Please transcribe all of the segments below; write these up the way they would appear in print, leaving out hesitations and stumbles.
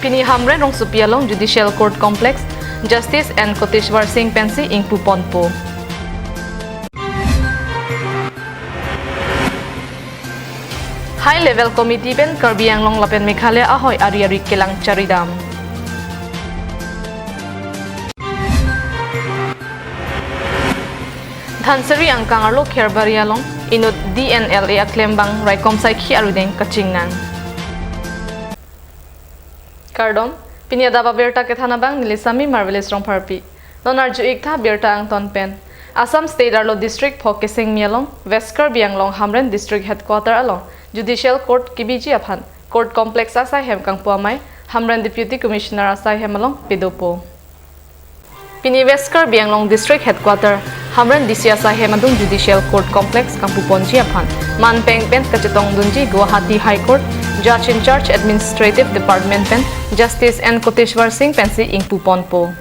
Pini Hamre Rong Supialong Judicial Court Complex, Justice and Koteshwar Singh Pensi Ingpu Ponpo. High Level Committee Ben KARBI ANGLONG Lapen Meghalaya Ahoy Ari Kelang Charidam. Dhansari Angkang Arlo Kherbarialong Inut DNLA Aklembang Raikom Saiki Arudeng Kachingnan. Kardom Pinyada ABIRTA Kethanabang Nilisami Marvelous Romparpi. Nonarju Ikta ABIRTA Angton Pen. Assam State Arlo District Focusing Mialong West KARBI ANGLONG Hamren District Headquarter Along Judicial Court Kibiji Aphan Court Complex Asai Hem Kangpuamai Hamren Deputy Commissioner Asai Hemalong Pidopo. Pini West KARBI ANGLONG District Headquarter Hamren DC Asai Hemadung Judicial Court Complex Kampuponji Aphan Man Peng Pen Kachetong Dunji Guwahati High Court Judge in Charge Administrative Department Pen Justice and Koteshwar Singh Pensi Ingpu Ponpo.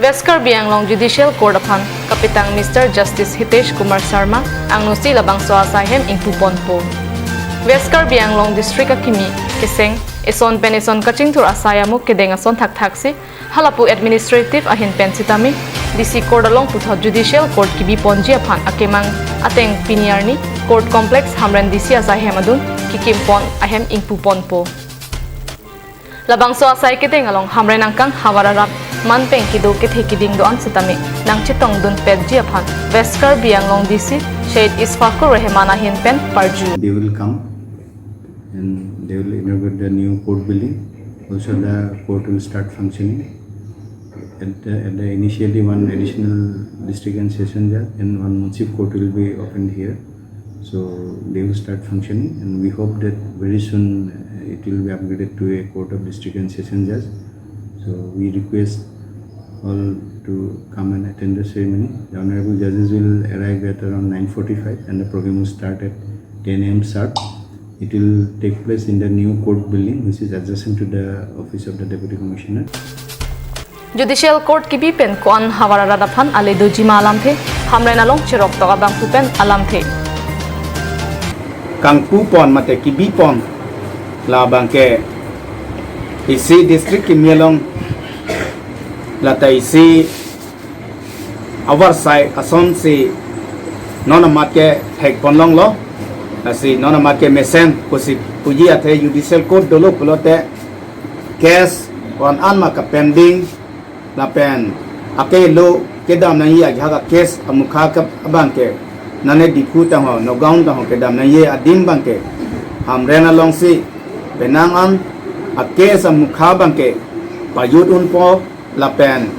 West KARBI ANGLONG Judicial Court Aphan Kapitang Mr. Justice Hitesh Kumar Sharma Ang Nusi Labang So Asai Hem Ingpu Ponpo. West KARBI ANGLONG District Akimi Keseng Eson Pen Eson Kachingthur Asayamu Kedeng Ason Thak Thaksi Halapu Administrative Ahin Pensitami DC Court along Putha Judicial Court Kibi Ponji Aphan Akemang Ateng Piniarni Court Complex Hamren DC Asai Hemadun Kikim Pon Ahem Ingpu Ponpo. Labang So Asai Kedeng along Hamren Angkang Hawararap Man Peng Kido Kithekiding Doan Sitami Nang Chitong Dun Pedji Aphan West KARBI ANGLONG DC Shade Isfakur Rehemana Hin Pen Parju. They will come and they will inaugurate the new court building. Also the court will start functioning. At the initially one additional district and session judge and one municipal court will be opened here. So they will start functioning and we hope that very soon it will be upgraded to a court of district and session judge. So we request all to come and attend the ceremony. The honorable judges will arrive at around 9:45 and the program will start at 10 a.m. sharp. It will take place in the new court building which is adjacent to the office of the Deputy Commissioner. Judicial Court Kibi Pen Kuan Hawararaphan Aledo Jima Alamthe Hamren Along Chirok Toga Bangpu Pen Alamthe. Kangpu Pon Mate Kibi Pon La Bangke Isi District Kimialong Lata Isi Our Side Ason Si Nona Mate Hek Ponlong Lo Asi Nona Mate Mesen Kusi Puji Ate Judicial Court Dolo Pulote Case Wan Anma Ka Pending La Pen Ake Lo Kedam Na Ye Ajaga Case Amukha Ka Bangke Nane Diku Taho No Gaun Taho Kedam Na Ye Adim Bangke Hamren Along Si Penangan a case of Mukhabanke, Payut Unpo, La Pen,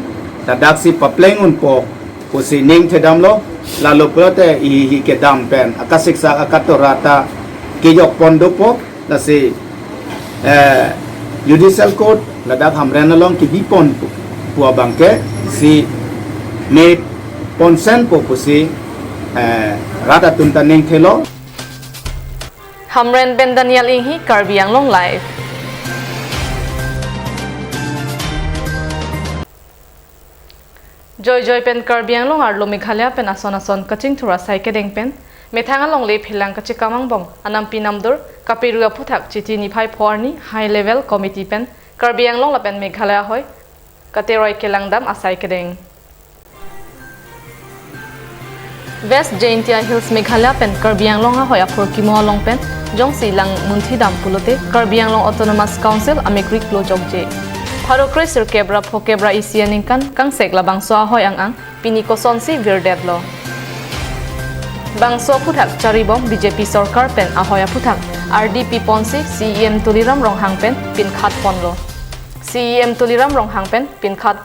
Tadaksi Papleng Unpo, Pusi Ning Tedamlo, La Loprote, I Kedam Pen, Akasiksa Akatorata, Kijok Pondopo, La Si Judicial Court, La Dak Hamren along Kibipon, Puabanke, Si Made Ponsen Po Pusi, Rata Tunta Ning Telo. Hamren Ben Daniel Inghi KARBI ANGLONG Live. Joy Pen KARBI ANGLONG Arlo Meghalaya Pen Ason Kachingthur Asai Kedeng Pen Methang Along Le Philang Kachikamang Bong Anam Pinamdur Kapirua Puthak Chiti Niphai Phoarni High Level Committee Pen KARBI ANGLONG La Pen Meghalaya Hoi Kateroi Kelangdam Asai Kedeng. West Jaintia Hills Meghalaya Pen KARBI ANGLONG Ahoy Apur Kimo Along Pen Jong Silang Munthi Dam Pulote KARBI ANGLONG Autonomous Council Amikrik Plo Jogje Harokre Sir Kebra Phokebra Isianingkan Kang Sekla Bangso Ahoy Ang Piniko Sonsi Virdedlo Bangso Puthak Charibom BJP Sarkar Pen Ahoy Puthak RDP Ponsi CEM Tuliram Ronghang Pen Pin Khat Ponlo CEM Tuliram Ronghang Pen Pin Khat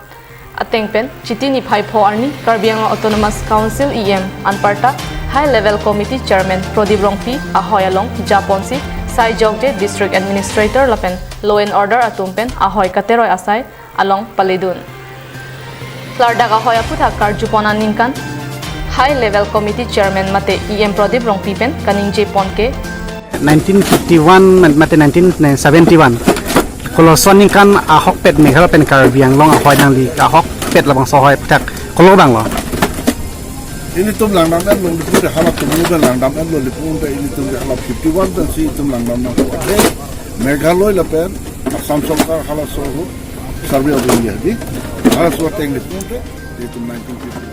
Ateng Pen Chiti Niphai Phoarni KARBI ANGLONG Autonomous Council EM Anparta High Level Committee Chairman Prodip Rongpi Ahoy Along Japonsi Sai Jogje District Administrator Lapen Law and Order Atumpen Ahoy Kateroi Asai Along Palidun Clardak Ahoy Aputha Karjupona Ningkan High Level Committee Chairman Mate EM Prodip Rongpi Pen Kaning J Ponke 1951 Mate 1971 Koloson Ningkan Ahok Pet Meghalaya Pen KARBI ANGLONG Ahoy Nangli Ahok Pet Labang Sohoy Puthak Kolo Bang Lo ini tum lang dam lo itu dah halap tum lo lang dam lo lepun dah ini tum dah halap 51 dan si tum lang dam lo Meghalaya la pen Assam Sarkar hala sohu survey of India di hala suatu yang dipunte itu 1950.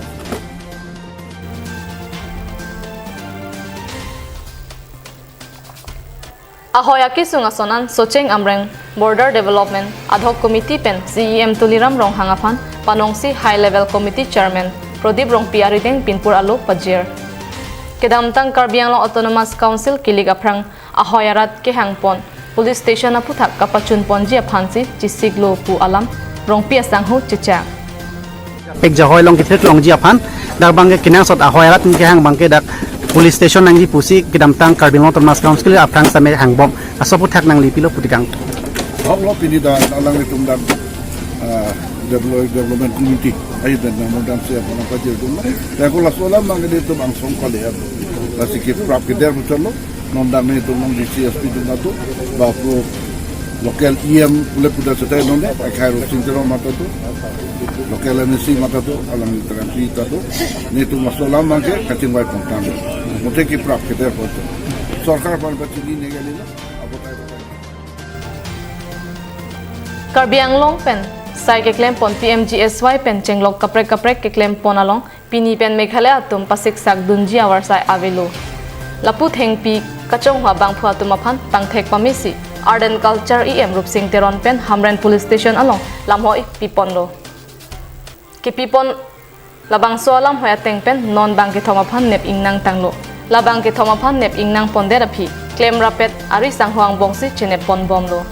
Ahoyaki sungasonan Socheng Amreng Border Development Ad hoc Committee pen CEM Tuliram Rong Hangafan Panongsi High Level Committee Chairman Prodip Rong Piarideng Pinpur Alo Pajir Kedamtang KARBI ANGLONG Autonomous Council Kilig Aprang Ahoyarat ke Hangpon Police Station Aputak Kapachun Ponji Aphansi Chisiglo Pu Alam Rong Piasanghu Chicha Pek jahoy long kitret long ji aphan dak bangke kinang sot ahoyarat ke hang bangke dak police station nang di pusi kedamtang KARBI ANGLONG Autonomous Council aprang same hang bom asoputak nang lipilo putikang Hoklo pini da alang itu dan development community ayo dan modam siap orang pajir itu dan kalau soalan mangga itu langsung kali ya masih kita prap kita betul lo nondam itu nong di CSP itu natu baru lokal IM boleh putar setai nonde akhir sintero mata tu lokal MNC mata tu alang transi itu ni itu masalah mangga kacing baik kontan mungkin kita prap kita betul sarkar pada bacaan ini kali lah KARBI ANGLONG pen sai ke klem pon PMGSY pen chenglok kaprek ke klem pon along pini pen Meghalaya atum pasik sak dunji awar sai avelo laput hengpi kachong hwa bang phwa tumaphan pangthek pamisi art and culture em rup sing teron pen Hamren police station along lamhoi pipon lo ke pipon labang so alam hoya teng pen non bang ke thomaphan nep ingnang tanglo labang ke thomaphan nep ingnang pon der aphi klem rapet ari sanghuang bongsi chene pon bom lo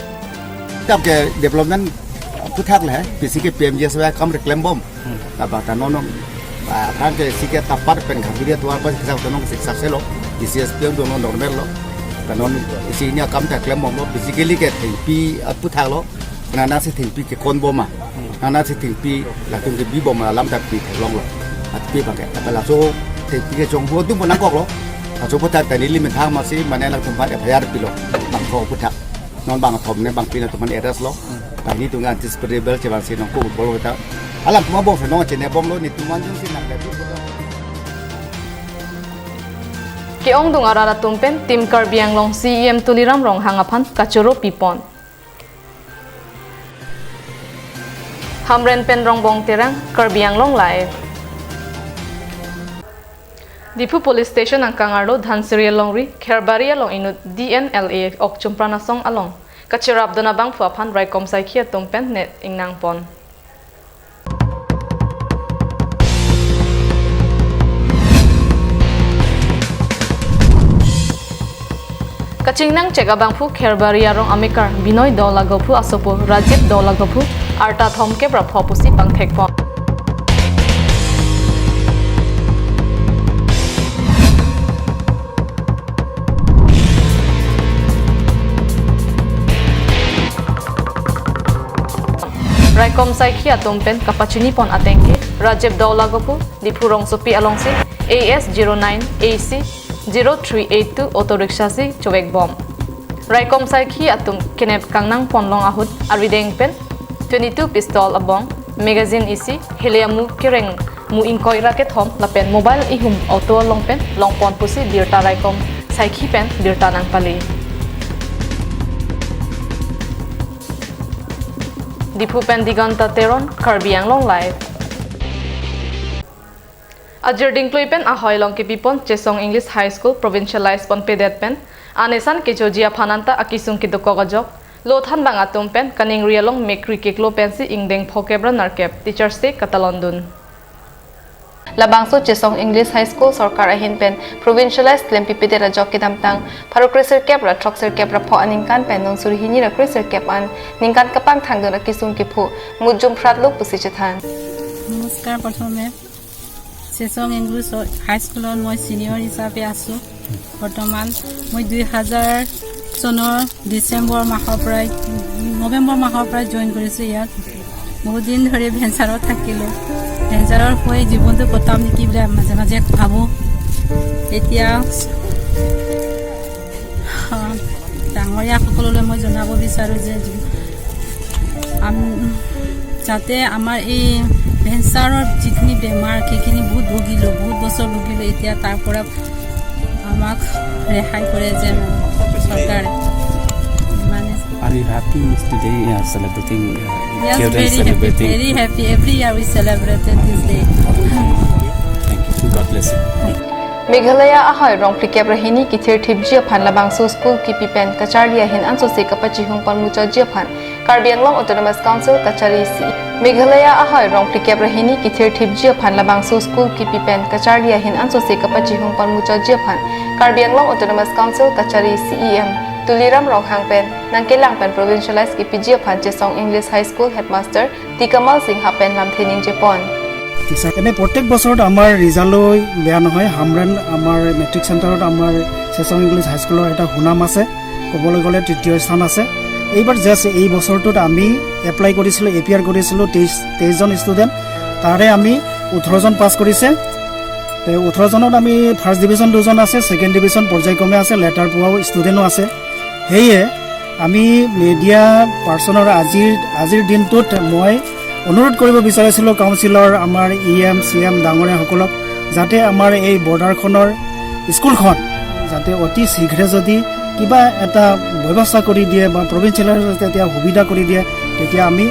Jab ke development puthak le bisike PMGSY kam reclaim bom aba tanon kan ke sike tapar pen ghabiria tuar pas kisah tanon siksa selo DCSP dono normal lo tanon isinya kam ta claim bom lo basically ke pi puthak lo nana se thingpi ke kon boma nana se thingpi la tung ke bi bom lam ta pi long lo atpi ba ke apala so thingpi ke jong bo tu monang kok lo so puthak ta ni limit thang ma si manela tumpat FIR pi lo bang ko puthak non bang thom ne bang pina teman eras lo tadi tu ngan disperable cebang sinong ku bolo ta alam kuma bom feno cene bom lo ni tuman jung sin nak lebi ke ong dung arara tumpen tim KARBI ANGLONG CEM Tuliram Rong Hangaphan kachuro pipon Hamren pen rong bong terang KARBI ANGLONG live Dipu Police Station ang Kangarlo Dhansiri Longri Kherbari along inut DNLA ok Chumprana song along Kachirab donabang phuaphan raikom saikhia tumpen net ingnang pon Kachingnang chegabang phu Kherbari arong amikar Binoy Dola Gophu asopo Rajib Dola Gophu arta thomke prapho pusi pangthek pon Raikom Saikhia tumpen kapachini pon atengke Rajib Daulagopu Dipurong Sopi alongsi AS09 AC 0382 auto rickshaw si chowek bom Raikom Saikhia atum kenep kangnang ponlong ahut arideng pen 22 pistol abong magazine isi heliamu kireng mu ingkoi raket hom lapen mobile ihum auto longpen longpon pusi birta Raikom Saikhi pen birta nang pali Dipu Pendiganta Teron, KARBI ANGLONG live. Ajir dingklui pen ahoy long kipipon Chesong English High School provincialized pon pedet pen anesan kejojia phananta akisung kidukogajok lothan bang atum pen kaning rialong mekri keklo pensi ingdeng phokebra narkep teachers day katalondun. Labangso Chesong English High School Sarkar ahin pen provincialized klem pipite rajok kidamtang paru krisir kep ra troksir kep ra pho aningkan pen non suri hini ra krisir kep an ningkan kapang thangdon akisung kiphu mujum phratlo pusi chethan নমস্কাৰ প্ৰথমে চেচং English হাই স্কুলৰ মই senior হিচাপে আছো বৰ্তমান মই 2000 চনৰ ডিসেম্বৰ মাহৰ পৰা নৱেম্বৰ মাহৰ পৰা জয়েন কৰিছো ইয়াত বহুত দিন ধৰি ভেঞ্চাৰত থাকিলো ভেঞ্চাৰৰ হৈ জীৱনটো কটাম নেকি বুলি মাজে মাজে ভাবো এতিয়া ডাঙৰীয়া সকললৈ মই জনাব বিচাৰো যে যাতে আমাৰ এই ভেঞ্চাৰৰ যিখিনি বেমাৰ সেইখিনি বহুত ভুগিলো বহুত বছৰ ভুগিলো এতিয়া তাৰ পৰা আমাক ৰেহাই কৰে যে চৰকাৰে মানে Are you happy today celebrating? Yes, children very celebrating? happy, very happy. Every year we celebrated this day. Thank you. God bless you. Meghalaya ahoy rong prikep rahini kithir thibjia phan labangso school ki pipen kacharia hin anso se kapachi hung pan mucha jia phan Karbi Anglong Autonomous Council kachari si Meghalaya ahoy rong prikep rahini kithir thibjia phan labangso school ki pipen kacharia hin anso se kapachi hung pan mucha jia phan Karbi Anglong Autonomous Council kachari CEM Tuliram rong hangpen nangkelang pen provincialized ki pijia phan chesong English High School headmaster Tikamal Singh hapen lam thening Japan এনে প্ৰত্যেক বছৰত আমাৰ result বেয়া নহয় হামৰান আমাৰ matric চেণ্টাৰত আমাৰ চেচং English হাইস্কুলৰ এটা সুনাম আছে ক'বলৈ গ'লে তৃতীয় স্থান আছে এইবাৰ জাষ্ট এই বছৰটোত আমি এপ্লাই কৰিছিলোঁ এপিআৰ কৰিছিলোঁ 23 জন ষ্টুডেণ্ট তাৰে আমি 18 জন পাছ কৰিছে 18 জনত আমি ফাৰ্ষ্ট ডিভিজন 2 জন আছে ছেকেণ্ড ডিভিজন পৰ্যায়ক্ৰমে আছে লেটাৰ পোৱাও ষ্টুডেণ্টো আছে সেয়ে আমি মিডিয়া পাৰ্চনৰ আজিৰ দিনটোত মই অনুৰোধ কৰিব বিচাৰিছিলোঁ কাউন্সিলৰ আমাৰ ইএম সিএম ডাঙৰীয়াসকলক যাতে আমাৰ এই বৰ্ডাৰখনৰ স্কুলখন যাতে অতি শীঘ্ৰে যদি কিবা এটা ব্যৱস্থা কৰি দিয়ে বা প্ৰভিন্সিয়েলৰ তেতিয়া সুবিধা কৰি দিয়ে তেতিয়া আমি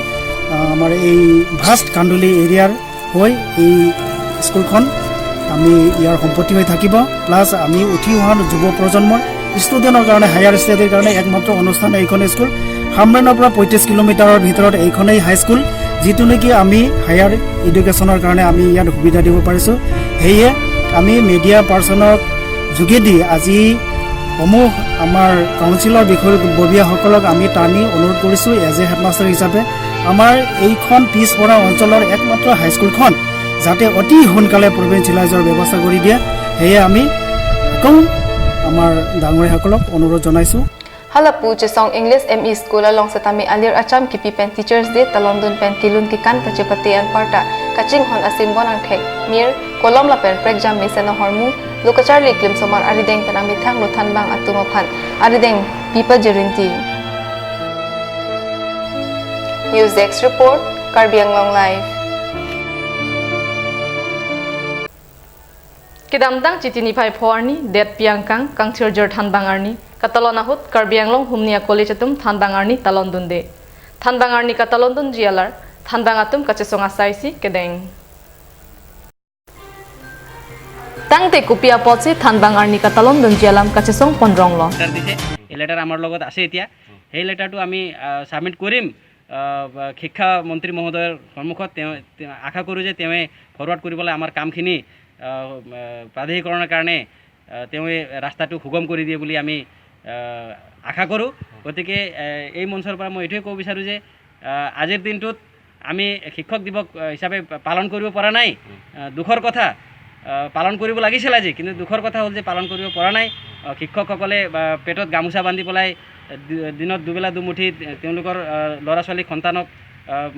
আমাৰ এই ভাষ্ট কান্দুলি এৰিয়াৰ হৈ এই স্কুলখন আমি ইয়াৰ সম্পত্তি হৈ থাকিব প্লাছ আমি উঠি অহা যুৱ প্ৰজন্মৰ ষ্টুডেণ্টৰ কাৰণে হায়াৰ ষ্টাডিৰ কাৰণে একমাত্ৰ অনুষ্ঠান এইখন স্কুল হামৰানৰ পৰা 35 কিলোমিটাৰৰ ভিতৰত এইখনেই হাইস্কুল যিটো নেকি আমি হায়াৰ এডুকেশ্যনৰ কাৰণে আমি ইয়াত সুবিধা দিব পাৰিছোঁ সেয়ে আমি মিডিয়া পাৰ্চনৰ যোগেদি আজি সমূহ আমাৰ কাউন্সিলৰ বিষয়ববীয়াসকলক আমি টানি অনুৰোধ কৰিছোঁ এজ এ হেডমাষ্টাৰ হিচাপে আমাৰ এইখন পিছপৰা অঞ্চলৰ একমাত্ৰ হাইস্কুলখন যাতে অতি সোনকালে প্ৰভিন্সিয়েলাইজৰ ব্যৱস্থা কৰি দিয়ে সেয়ে আমি আকৌ আমাৰ ডাঙৰীয়াসকলক অনুৰোধ জনাইছোঁ Halapu chesong English ME School along satami alir acham ki pipen Teachers Day talondun pen kilun ki kan kachepati an parta kaching hon asimbon ang thek mir kolom la pen prexam mesen hormu lokachar liklim somar arideng pen amithang lothan bang atuma phan arideng pipa jerinti News Desk report Karbi Anglong live Kidamtang chitini phai phoarni det piangkang kangthir jer than bangarni Katalon ahut Karbi Anglong humnia college atum thanbangarni talondun de thanbangarni katalondun jialar thanbangatum kachesong asaisi kedeng tangte kupia potsi thanbangarni katalondun jialam kachesong ponronglo letter দিছে এই letter আমাৰ লগত আছে এতিয়া সেই লেটাৰটো আমি submit কৰিম শিক্ষা মন্ত্ৰী মহোদয়ৰ সন্মুখত আশা কৰোঁ যে তেওঁ ফৰৱাৰ্ড কৰিবলৈ আমাৰ কামখিনি প্ৰাধিকৰণৰ কাৰণে তেওঁ ৰাস্তাটো সুগম কৰি দিয়ে বুলি আমি আশা কৰোঁ গতিকে এই মঞ্চৰ পৰা মই এইটোৱে ক'ব বিচাৰোঁ যে আজিৰ দিনটোত আমি শিক্ষক দিৱস হিচাপে পালন কৰিব পৰা নাই দুখৰ কথা পালন কৰিব লাগিছিল আজি কিন্তু দুখৰ কথা হ'ল যে পালন কৰিব পৰা নাই শিক্ষকসকলে পেটত গামোচা বান্ধি পেলাই দিনত দুবেলা দুমুঠি তেওঁলোকৰ ল'ৰা ছোৱালী সন্তানক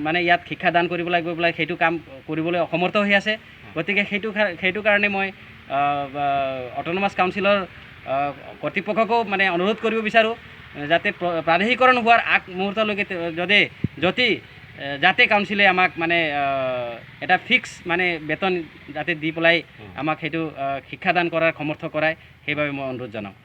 মানে ইয়াত শিক্ষাদান কৰিবলৈ গৈ পেলাই সেইটো কাম কৰিবলৈ অসমৰ্থ হৈ আছে গতিকে সেইটো কাৰণে মই অট'নমাছ কাউন্সিলৰ কৰ্তৃপক্ষকো মানে অনুৰোধ কৰিব বিচাৰোঁ যাতে প্ৰাধিকৰণ হোৱাৰ আগ মুহূৰ্তলৈকে যদি যাতে কাউন্সিলে আমাক মানে এটা ফিক্স মানে বেতন যাতে দি পেলাই আমাক সেইটো শিক্ষাদান কৰাৰ সমৰ্থ কৰায় সেইবাবে মই অনুৰোধ জনাওঁ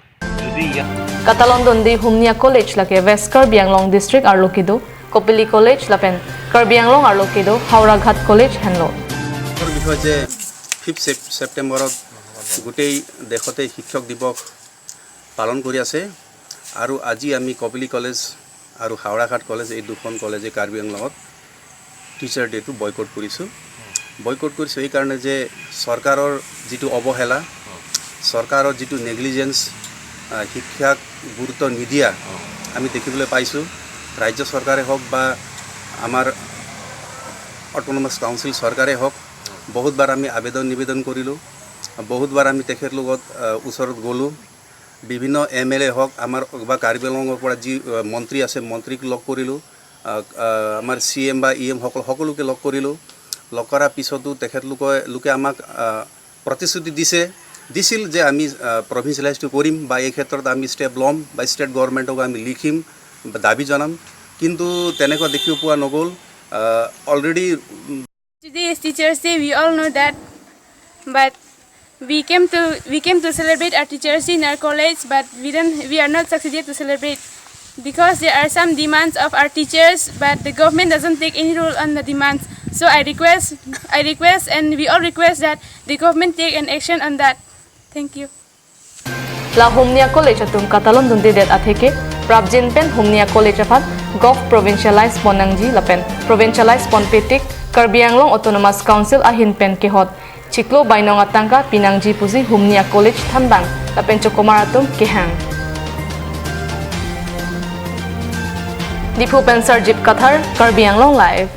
Katalondon di humnia college lake West Karbi Anglong district arlokido Kopili college lapen Karbi Anglong arlokido Haura Ghat college henlo বিষয় যে 5 ছেপ্টেম্বৰত গোটেই দেশতে শিক্ষক দিৱস পালন কৰি আছে আৰু আজি আমি কপিলি কলেজ আৰু হাওড়াঘাট কলেজ এই দুখন কলেজে কাৰ্বি আংলঙত টিচাৰ ডেটো বয়কট কৰিছোঁ এই কাৰণে যে চৰকাৰৰ যিটো অৱহেলা চৰকাৰৰ যিটো নেগলিজেন্স শিক্ষাক গুৰুত্ব নিদিয়া আমি দেখিবলৈ পাইছোঁ ৰাজ্য চৰকাৰে হওক বা আমাৰ অট'নমাছ কাউন্সিল চৰকাৰে হওক বহুতবাৰ আমি নিবেদন কৰিলোঁ বহুতবাৰ আমি তেখেতৰ লগত ওচৰত গ'লোঁ বিভিন্ন MLA হওক আমাৰ বা কাৰ্বি আংলঙৰ পৰা যি মন্ত্ৰী আছে মন্ত্ৰীক লগ কৰিলোঁ আমাৰ CM বা EM সকলোকে লগ কৰিলোঁ লগ কৰাৰ পিছতো তেখেতলোকে আমাক প্ৰতিশ্ৰুতি দিছিল যে আমি প্ৰভিন্সিয়েলাইজটো কৰিম বা এই ক্ষেত্ৰত আমি ষ্টেপ ল'ম বা ষ্টেট গভৰ্ণমেণ্টক আমি লিখিম বা দাবী জনাম কিন্তু তেনেকুৱা দেখিব পোৱা নগ'ল already Today is Teachers Day. We all know that, but we came to celebrate our Teachers Day in our college, but we are not succeeded to celebrate. because there are some demands of our teachers, but the government doesn't take any role on the demands. So I request, and we all request that the government take an action on that. Thank you. La Humnia College atum Katalon dundi det atheke Prabjin pen Humnia College afat Gov Provincialized Ponangji lapen Provincialized Ponpetik KARBI ANGLONG Autonomous Council ahin pen kehot Chiklo bainong atangka Pinangji puzi Humnia College thanbang lapen Chokomar atum kehang Dipu pen Sarjip Kathar KARBI ANGLONG live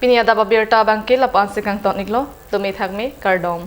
Pini ADAP ABIRTA bangke lapan sekang tokniklo dumi thakme kardom